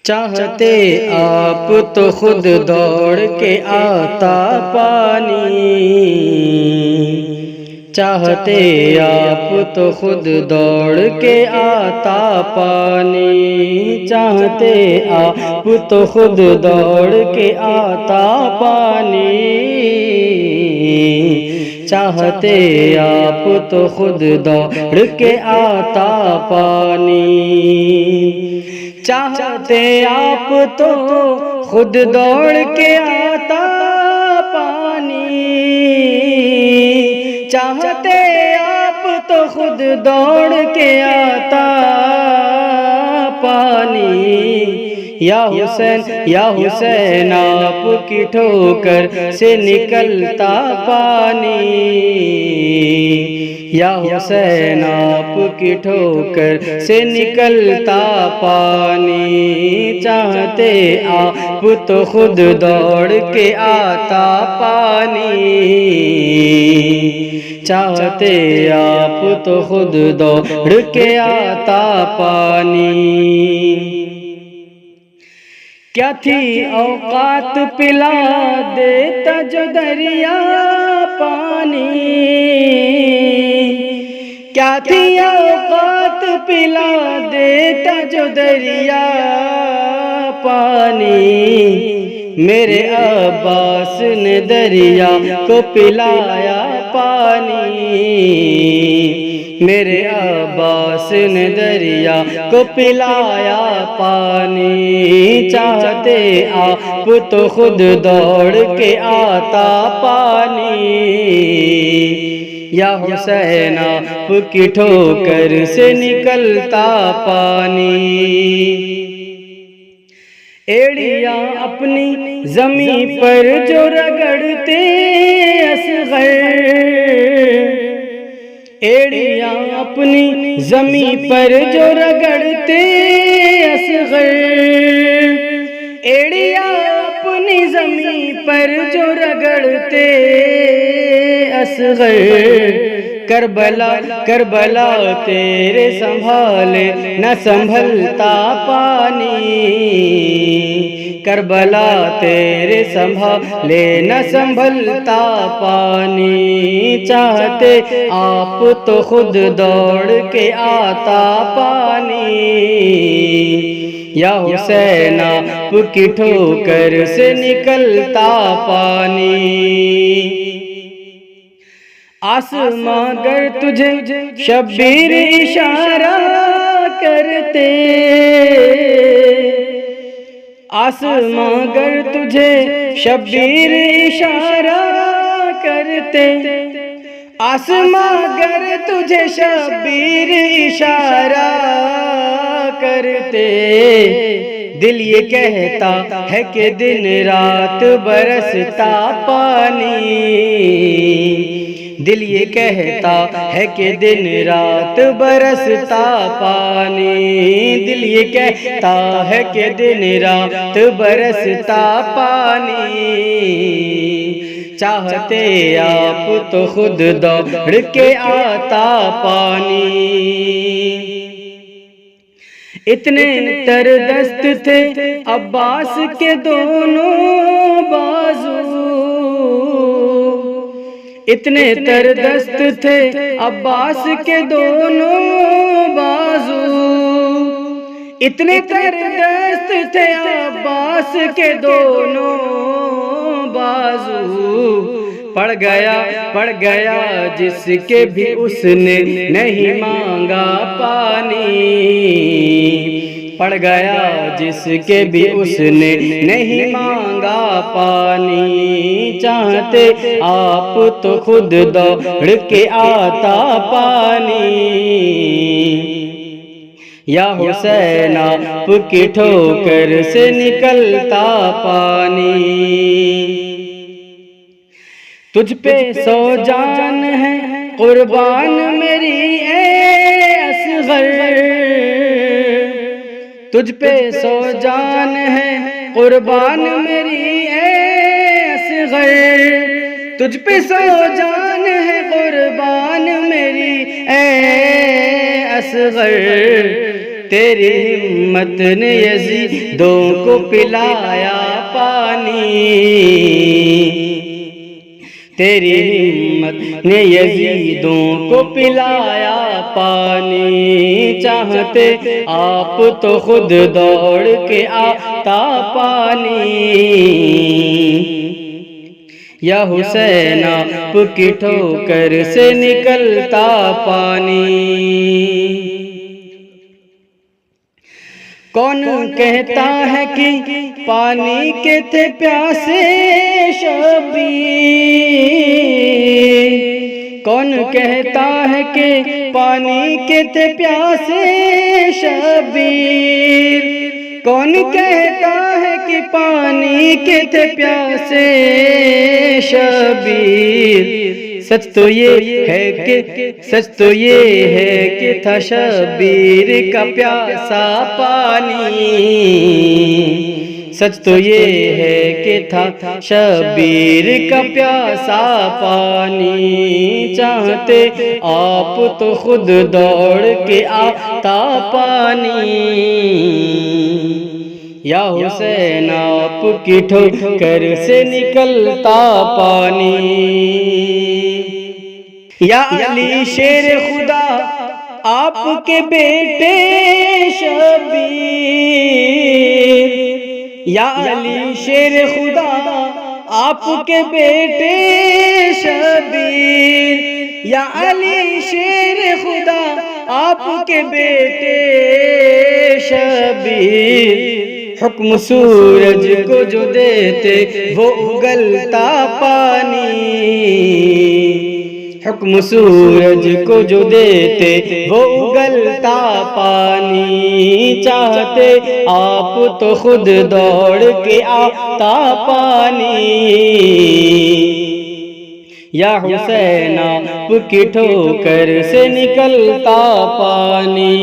چاہتے آپ تو خود دوڑ کے آتا پانی، چاہتے آپ تو خود دوڑ کے آتا پانی، چاہتے آپ تو خود دوڑ کے آتا پانی، چاہتے آپ تو خود دوڑ کے آتا پانی، چاہتے آپ تو خود دوڑ کے آتا پانی، چاہتے آپ تو خود دوڑ کے آتا پانی، یا حسین یا حسین آپ کی ٹھوکر سے نکلتا پانی، یا حسین آپ کی ٹھوکر سے نکلتا پانی، چاہتے آپ تو خود دوڑ کے آتا پانی، چاہتے آپ تو خود دوڑ کے آتا پانی، کیا تھی اوقات پلا دیتا جو دریا پانی، کیا تھی اوقات پلا دیتا جو دریا پانی، میرے عباس نے دریا کو پلایا پانی، میرے عباس نے دریا کو پلایا پانی، چاہتے آپ تو خود دوڑ کے آتا پانی، یا حسین آپ کی ٹھوکر سے نکلتا پانی، ایڑیاں اپنی زمین پر جو رگڑتے اصغر، ایڑیاں اپنی زمین پر جو رگڑتے اصغر، ایڑیاں اپنی زمین پر جو رگڑتے اصغر، کربلا کربلا تیرے سنبھالے نہ سنبھلتا پانی، کربلا تیرے سنبھالے نہ سنبھلتا پانی، چاہتے آپ تو خود دوڑ کے آتا پانی، یا حسین آپ کی ٹھوکر سے نکلتا پانی، آسماں گر تجھے شبیر اشارہ کرتے، آسماں گر تجھے شبیر اشارہ کرتے، آسماں گر تجھے شبیر اشارہ کرتے، دل یہ کہتا ہے کہ دن رات برستا پانی، دل یہ کہتا ہے کہ دن رات برستا پانی، دل یہ کہتا ہے کہ دن رات برستا پانی، چاہتے آپ تو خود دوڑ کے آتا پانی، اتنے تر دست تھے عباس کے دونوں بازو، اتنے تر دست تھے عباس کے دونوں بازو، اتنے تر دست تھے عباس کے دونوں بازو، پڑ گیا جس کے بھی اس نے نہیں مانگا پانی، پڑ گیا جس کے بھی اس نے نہیں مانگا پانی، چاہتے آپ تو خود دوڑ کے آتا پانی، یا حسین آپ کی ٹھوکر سے نکلتا پانی، تجھ پہ سو جان ہے قربان میری اے اصغر، تجھ پہ سو جان ہے قربان میری اے اصغر، تجھ پہ سو جان ہے قربان میری اے اصغر، تیری ہمت نے یزیدوں کو پلایا پانی، تیری ہمت نے یزیدوں کو پلایا پانی، چاہتے آپ تو خود دوڑ کے آتا پانی، یا حسین آپ کی ٹھوکر سے نکلتا پانی۔ کون کہتا ہے کہ پانی کے تھے پیاسے شبیر، کون کہتا ہے کہ پانی کے تھے پیاسے شبیر، کون کہتا ہے کہ پانی کے تھے پیاسے شبیر، سچ تو یہ ہے کہ تھا شبیر کا پیاسا پانی، سچ تو یہ ہے کہ تھا شبیر کا پیاسا پانی، چاہتے آپ تو خود دوڑ کے آتا پانی، یا حسین آپ کی ٹھوکر سے نکلتا پانی، یا علی شیر خدا آپ کے بیٹے شبیر، یا علی شیر خدا آپ کے بیٹے شبیر، یا علی شیر خدا آپ کے بیٹے شبیر، حکم سورج کو جو دیتے وہ اگلتا پانی، حکم سورج کو جو دیتے وہ اگلتا پانی، چاہتے آپ تو خود دوڑ کے آتا پانی، یا حسین آپ کی ٹھوکر سے نکلتا پانی۔